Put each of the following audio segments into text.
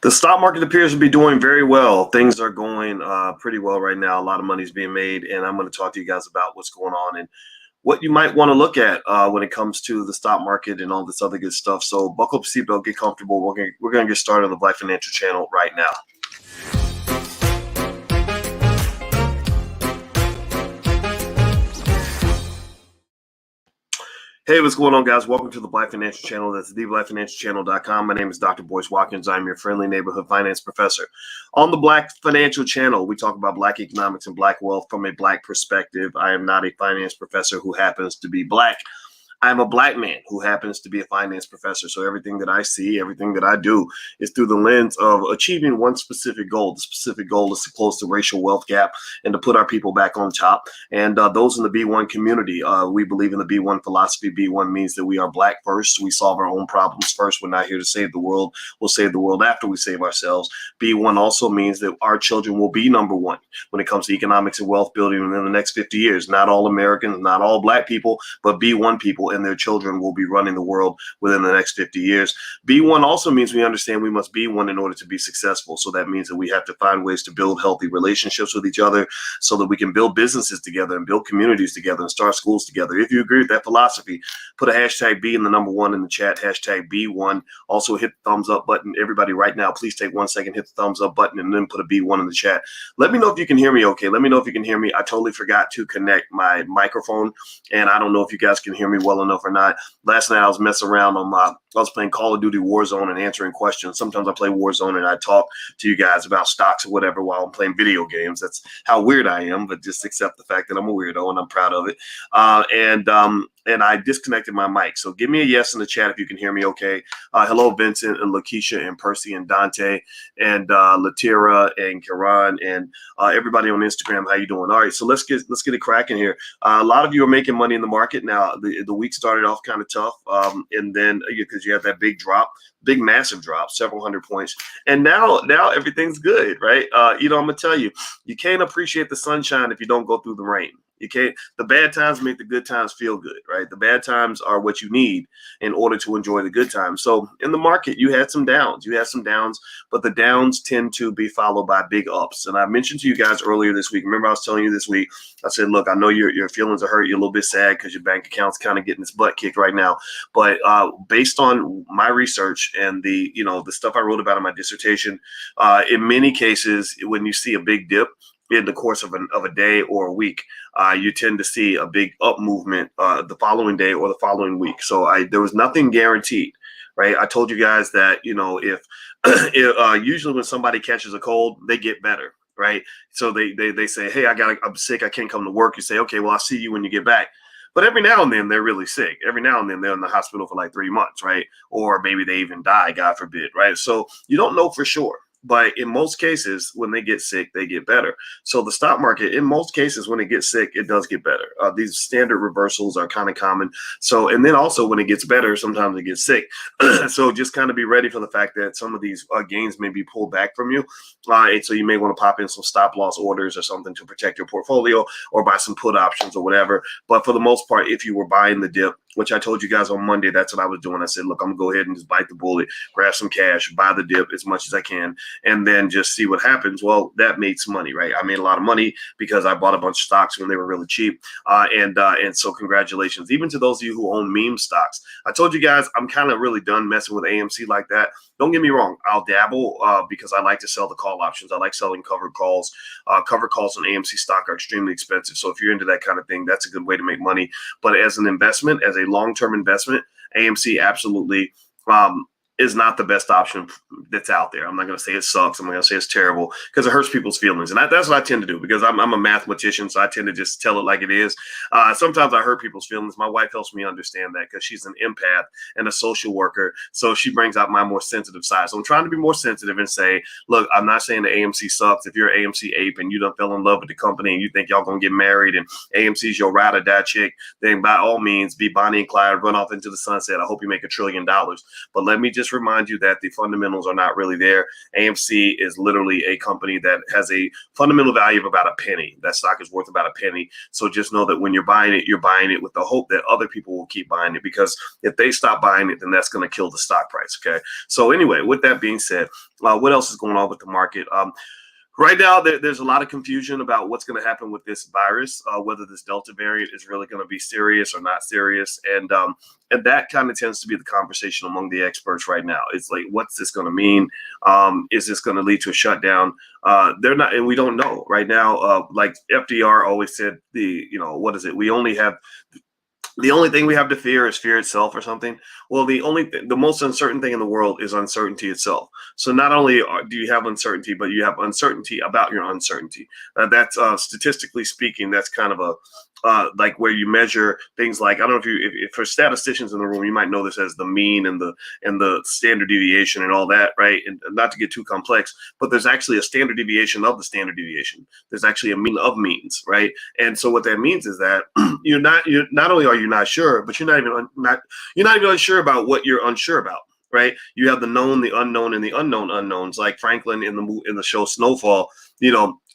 The stock market appears to be doing very well. Things are going pretty well right now. A lot of money is being made, and I'm going to talk to you guys about what's going on and what you might want to look at when it comes to the stock market and all this other good stuff. So buckle up, seatbelt, get comfortable. We're going to get started on the Black Financial Channel right now. Hey, what's going on, guys? Welcome to the Black Financial Channel. That's theblackfinancialchannel.com. My name is Dr. Boyce Watkins. I'm your friendly neighborhood finance professor. On the Black Financial Channel, we talk about Black economics and Black wealth from a Black perspective. I am not a finance professor who happens to be Black. I'm a Black man who happens to be a finance professor. So everything that I see, everything that I do is through the lens of achieving one specific goal. The specific goal is to close the racial wealth gap and to put our people back on top. And those in the B1 community, we believe in the B1 philosophy. B1 means that we are Black first. We solve our own problems first. We're not here to save the world. We'll save the world after we save ourselves. B1 also means that our children will be number one when it comes to economics and wealth building within the next 50 years. Not all Americans, not all Black people, but B1 people and their children will be running the world within the next 50 years. B1 also means we understand we must be one in order to be successful. So that means that we have to find ways to build healthy relationships with each other so that we can build businesses together and build communities together and start schools together. If you agree with that philosophy, put a hashtag B in the number one in the chat, hashtag B1. Also hit the thumbs up button. Everybody right now, please take 1 second, hit the thumbs up button and then put a B1 in the chat. Let me know if you can hear me okay. Let me know if you can hear me. I totally forgot to connect my microphone and I don't know if you guys can hear me well enough or not. Last night I was messing around on I was playing Call of Duty Warzone and answering questions. Sometimes I play Warzone and I talk to you guys about stocks or whatever while I'm playing video games. That's how weird I am, but just accept the fact that I'm a weirdo and I'm proud of it. And I disconnected my mic. So give me a yes in the chat if you can hear me okay. Hello, Vincent and Lakeisha and Percy and Dante and Latira and Karan and everybody on Instagram. How you doing? All right, so let's get it cracking here. A lot of you are making money in the market now. The week started off kind of tough, and then because you had that big drop, big massive drop, several hundred points, and now everything's good, right? I'm gonna tell you, you can't appreciate the sunshine if you don't go through the rain. You can't. The bad times make the good times feel good, right? The bad times are what you need in order to enjoy the good times. So in the market, you had some downs. But the downs tend to be followed by big ups. And I mentioned to you guys earlier this week. Remember, I was telling you this week. I said, look, I know your feelings are hurt. You're a little bit sad because your bank account's kind of getting its butt kicked right now. But based on my research and the stuff I wrote about in my dissertation, in many cases, when you see a big dip in the course of a day or a week, you tend to see a big up movement the following day or the following week. So there was nothing guaranteed, right? I told you guys that, if usually when somebody catches a cold, they get better, right? So they say, hey, I'm sick, I can't come to work. You say, okay, well, I'll see you when you get back. But every now and then they're really sick. Every now and then they're in the hospital for like 3 months, right? Or maybe they even die, God forbid, right? So you don't know for sure. But in most cases, when they get sick, they get better. So the stock market, in most cases, when it gets sick, it does get better. These standard reversals are kind of common. So, and then also when it gets better, sometimes it gets sick. So just kind of be ready for the fact that some of these gains may be pulled back from you. And so you may want to pop in some stop loss orders or something to protect your portfolio or buy some put options or whatever. But for the most part, if you were buying the dip, which I told you guys on Monday, that's what I was doing. I said, look, I'm going to go ahead and just bite the bullet, grab some cash, buy the dip as much as I can, and then just see what happens. Well, that made some money, right? I made a lot of money because I bought a bunch of stocks when they were really cheap. And so congratulations. Even to those of you who own meme stocks. I told you guys, I'm kind of really done messing with AMC like that. Don't get me wrong. I'll dabble because I like to sell the call options. I like selling covered calls. Covered calls on AMC stock are extremely expensive. So if you're into that kind of thing, that's a good way to make money. But as an investment, as a long-term investment, AMC absolutely is not the best option that's out there. I'm not going to say it sucks. I'm not going to say it's terrible because it hurts people's feelings. And that's what I tend to do because I'm a mathematician. So I tend to just tell it like it is. Sometimes I hurt people's feelings. My wife helps me understand that because she's an empath and a social worker. So she brings out my more sensitive side. So I'm trying to be more sensitive and say, look, I'm not saying the AMC sucks. If you're an AMC ape and you done fell in love with the company and you think y'all going to get married and AMC's your ride or die chick, then by all means be Bonnie and Clyde, run off into the sunset. I hope you make $1 trillion. But let me just just remind you that the fundamentals are not really there. AMC is literally a company that has a fundamental value of about a penny. That stock is worth about a penny. So just know that when you're buying it with the hope that other people will keep buying it, because if they stop buying it, then that's going to kill the stock price. Okay. So anyway, with that being said, what else is going on with the market? Right now, there's a lot of confusion about what's going to happen with this virus, whether this Delta variant is really going to be serious or not serious, and that kind of tends to be the conversation among the experts right now. It's like, what's this going to mean? Is this going to lead to a shutdown? They're not, and we don't know right now. Like FDR always said, what is it? The only thing we have to fear is fear itself, or something. Well, the most uncertain thing in the world is uncertainty itself. So not only do you have uncertainty, but you have uncertainty about your uncertainty. That's statistically speaking, that's kind of a like where you measure things like, I don't know if for statisticians in the room, you might know this as the mean and the standard deviation and all that, right? And not to get too complex, but there's actually a standard deviation of the standard deviation. There's actually a mean of means, right? And so what that means is that you're not only are you not sure, but you're not even unsure about what you're unsure about. Right? You have the known, the unknown, and the unknown unknowns. Like Franklin in the show Snowfall.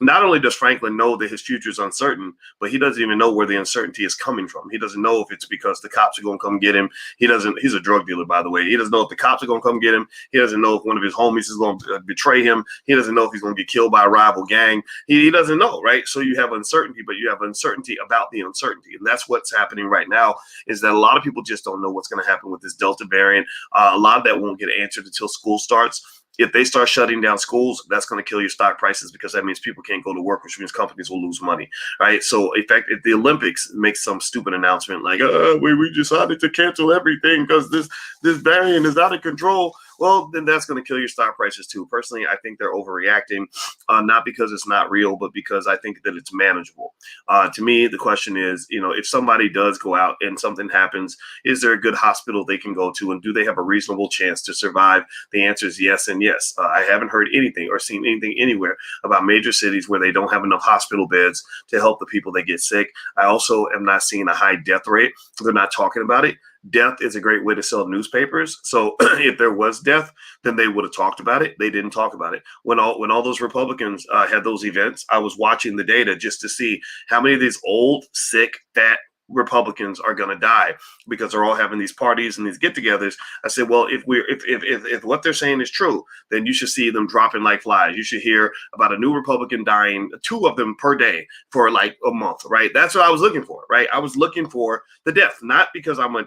Not only does Franklin know that his future is uncertain, but he doesn't even know where the uncertainty is coming from. He doesn't know if it's because the cops are going to come get him. He's a drug dealer, by the way. He doesn't know if the cops are going to come get him. He doesn't know if one of his homies is going to betray him. He doesn't know if he's going to get killed by a rival gang. He doesn't know, right? So you have uncertainty, but you have uncertainty about the uncertainty. And that's what's happening right now, is that a lot of people just don't know what's going to happen with this Delta variant. A lot of that won't get answered until school starts. If they start shutting down schools, that's going to kill your stock prices, because that means people can't go to work, which means companies will lose money, right? So, in fact, if the Olympics makes some stupid announcement like, we decided to cancel everything because this variant is out of control, well, then that's going to kill your stock prices too. Personally, I think they're overreacting, not because it's not real, but because I think that it's manageable. To me, the question is, if somebody does go out and something happens, is there a good hospital they can go to, and do they have a reasonable chance to survive? The answer is yes and yes. I haven't heard anything or seen anything anywhere about major cities where they don't have enough hospital beds to help the people that get sick. I also am not seeing a high death rate. They're not talking about it. Death is a great way to sell newspapers. So if there was death, then they would have talked about it. They didn't talk about it. When all those Republicans had those events, I was watching the data just to see how many of these old, sick, fat Republicans are going to die because they're all having these parties and these get-togethers. I said, well, if what they're saying is true, then you should see them dropping like flies. You should hear about a new Republican dying, 2 of them per day for like a month, right? That's what I was looking for, right? I was looking for the death, not because I'm a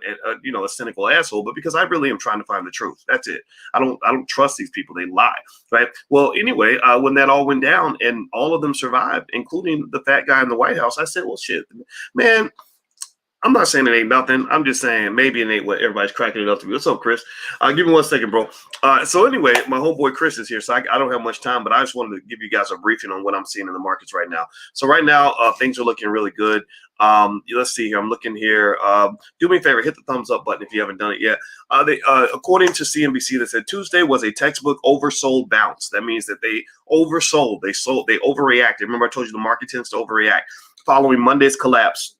cynical asshole, but because I really am trying to find the truth. That's it. I don't trust these people. They lie, right? Well, anyway, when that all went down and all of them survived, including the fat guy in the White House, I said, well, shit, man. I'm not saying it ain't nothing. I'm just saying maybe it ain't what everybody's cracking it up to be. What's up, Chris? Give me 1 second, bro. So anyway, my homeboy Chris is here, so I don't have much time, but I just wanted to give you guys a briefing on what I'm seeing in the markets right now. So right now, things are looking really good. Let's see here. I'm looking here. Do me a favor, hit the thumbs up button if you haven't done it yet. According to CNBC, they said Tuesday was a textbook oversold bounce. That means that they oversold. They overreacted. Remember, I told you the market tends to overreact following Monday's collapse.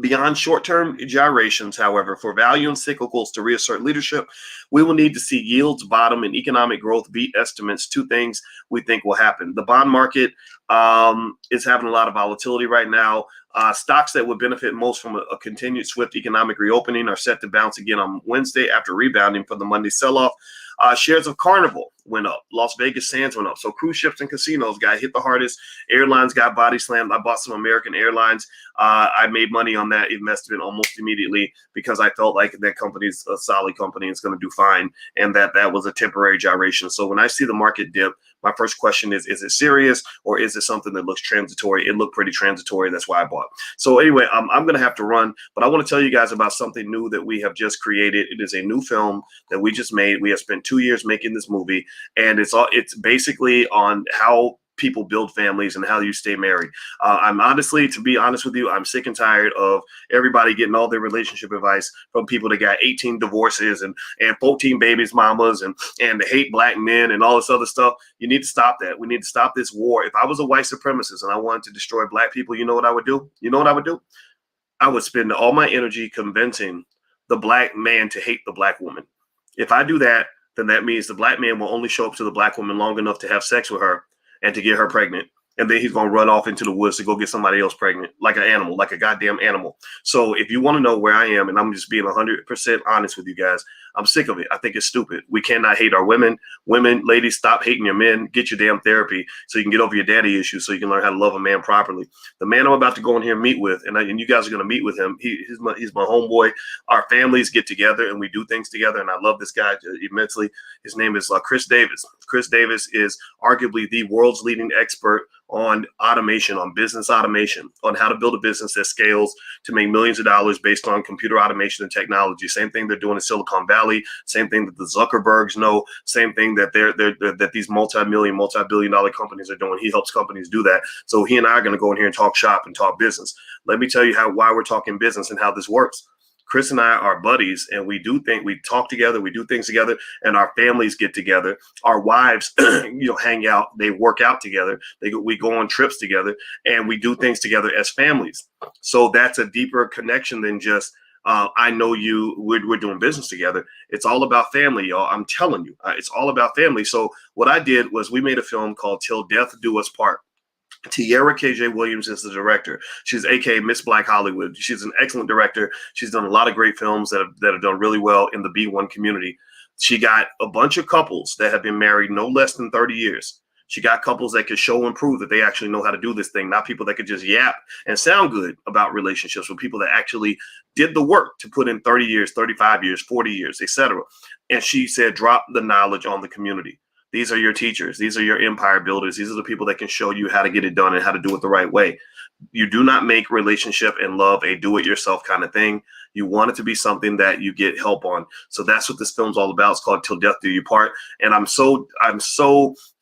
Beyond short-term gyrations, however, for value and cyclicals to reassert leadership, we will need to see yields bottom and economic growth beat estimates. 2 things we think will happen. The bond market is having a lot of volatility right now. Stocks that would benefit most from a continued swift economic reopening are set to bounce again on Wednesday after rebounding from the Monday sell-off. Shares of Carnival went up. Las Vegas Sands went up. So cruise ships and casinos got hit the hardest. Airlines got body slammed. I bought some American Airlines. I made money on that investment almost immediately because I felt like that company's a solid company and it's going to do fine, and that was a temporary gyration. So when I see the market dip, my first question is it serious or is it something that looks transitory? It looked pretty transitory. That's why I bought. So anyway, I'm going to have to run, but I want to tell you guys about something new that we have just created. It is a new film that we just made. We have spent 2 years making this movie, and it's basically on how people build families and how you stay married. To be honest with you, I'm sick and tired of everybody getting all their relationship advice from people that got 18 divorces and 14 babies mamas and they hate black men and all this other stuff. You need to stop that. We need to stop this war. If I was a white supremacist and I wanted to destroy black people, you know what I would do? You know what I would do? I would spend all my energy convincing the black man to hate the black woman. If I do that, then that means the black man will only show up to the black woman long enough to have sex with her and to get her pregnant. And then he's going to run off into the woods to go get somebody else pregnant, like an animal, like a goddamn animal. So if you want to know where I am, and I'm just being 100% honest with you guys, I'm sick of it. I think it's stupid. We cannot hate our women. Women, ladies, stop hating your men. Get your damn therapy so you can get over your daddy issues, so you can learn how to love a man properly. The man I'm about to go in here and meet with, and you guys are going to meet with him. He's my homeboy. Our families get together and we do things together, and I love this guy immensely. His name is Chris Davis. Chris Davis is arguably the world's leading expert on automation, on business automation, on how to build a business that scales to make millions of dollars based on computer automation and technology. Same thing they're doing in Silicon Valley. Same thing that the Zuckerbergs know. Same thing that that these multi-billion-dollar companies are doing. He helps companies do that. So he and I are going to go in here and talk shop and talk business. Let me tell you why we're talking business and how this works. Chris and I are buddies, and we talk together, we do things together, and our families get together. Our wives, hang out, they work out together, we go on trips together, and we do things together as families. So that's a deeper connection than just I know you, we're doing business together. It's all about family, y'all. I'm telling you, it's all about family. So what I did was we made a film called Till Death Do Us Part. Tiara KJ Williams is the director. She's aka Miss Black Hollywood. She's an excellent director. She's done a lot of great films that have done really well in the B1 community. She got a bunch of couples that have been married no less than 30 years. She got couples that could show and prove that they actually know how to do this thing, not people that could just yap and sound good about relationships, with people that actually did the work to put in 30 years, 35 years, 40 years, etc. And she said, drop the knowledge on the community. These are your teachers. These are your empire builders. These are the people that can show you how to get it done and how to do it the right way. You do not make relationship and love a do-it-yourself kind of thing. You want it to be something that you get help on. So that's what this film's all about. It's called Till Death Do You Part. And I'm so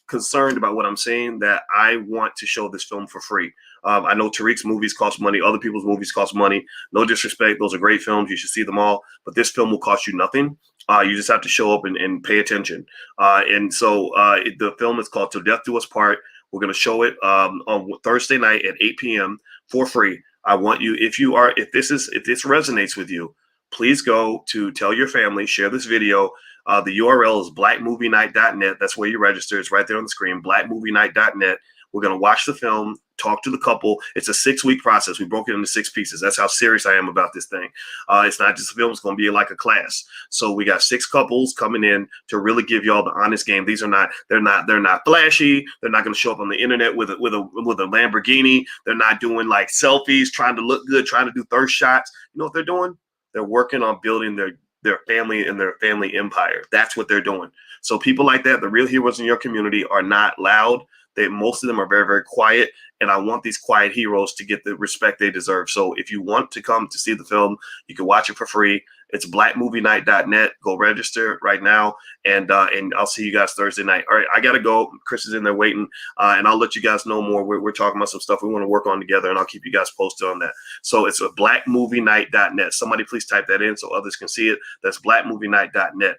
concerned about what I'm saying that I want to show this film for free. I know Tariq's movies cost money. Other people's movies cost money. No disrespect. Those are great films. You should see them all. But this film will cost you nothing. You just have to show up and pay attention. The film is called Till Death Do Us Part. We're going to show it on Thursday night at 8 p.m. for free. I want you, if this resonates with you, please go to tell your family, share this video. The URL is blackmovienight.net. That's where you register. It's right there on the screen, blackmovienight.net. We're going to watch the film, talk to the couple. It's a 6-week process. We broke it into 6 pieces. That's how serious I am about this thing. It's not just a film. It's going to be like a class. So we got 6 couples coming in to really give y'all the honest game. They're not flashy. They're not going to show up on the internet with a Lamborghini. They're not doing like selfies, trying to look good, trying to do thirst shots. You know what they're doing? They're working on building their family and their family empire. That's what they're doing. So people like that, the real heroes in your community, are not loud. Most of them are very, very quiet, and I want these quiet heroes to get the respect they deserve. So if you want to come to see the film, you can watch it for free. It's blackmovienight.net. Go register right now, and I'll see you guys Thursday night. All right, I gotta go. Chris is in there waiting, and I'll let you guys know more. We're talking about some stuff we want to work on together, and I'll keep you guys posted on that. So it's blackmovienight.net. Somebody please type that in so others can see it. That's blackmovienight.net.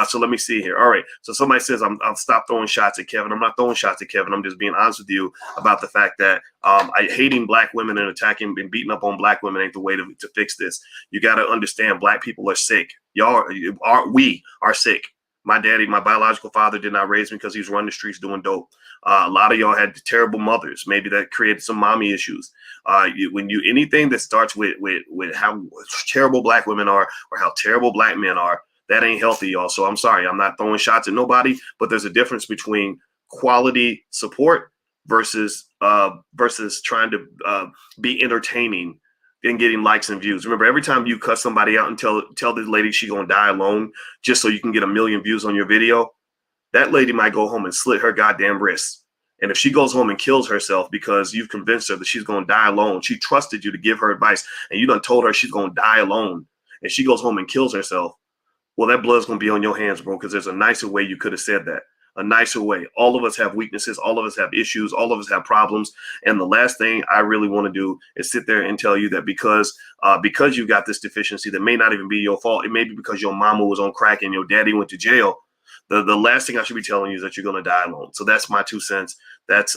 So let me see here. All right. So somebody says I'll stop throwing shots at Kevin. I'm not throwing shots at Kevin. I'm just being honest with you about the fact that hating black women and attacking and beating up on black women ain't the way to fix this. You got to understand, black people are sick. We are sick. My daddy, my biological father, did not raise me because he was running the streets doing dope. A lot of y'all had terrible mothers. Maybe that created some mommy issues. Anything that starts with how terrible black women are or how terrible black men are, that ain't healthy, y'all. So I'm sorry. I'm not throwing shots at nobody, but there's a difference between quality support versus trying to be entertaining and getting likes and views. Remember, every time you cut somebody out and tell this lady she gonna die alone just so you can get 1 million views on your video, that lady might go home and slit her goddamn wrists. And if she goes home and kills herself because you've convinced her that she's gonna die alone, she trusted you to give her advice, and you done told her she's gonna die alone, and she goes home and kills herself, well, that blood's gonna be on your hands, bro, because there's a nicer way you could have said that. A nicer way. All of us have weaknesses. All of us have issues. All of us have problems. And the last thing I really want to do is sit there and tell you that because you got this deficiency that may not even be your fault. It may be because your mama was on crack and your daddy went to jail. The last thing I should be telling you is that you're going to die alone. So that's my 2 cents. That's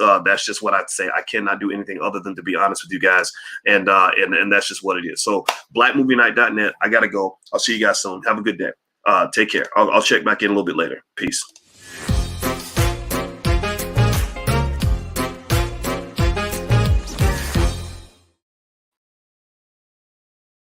just what I'd say. I cannot do anything other than to be honest with you guys. And that's just what it is. So blackmovienight.net. I got to go. I'll see you guys soon. Have a good day. Take care. I'll check back in a little bit later. Peace.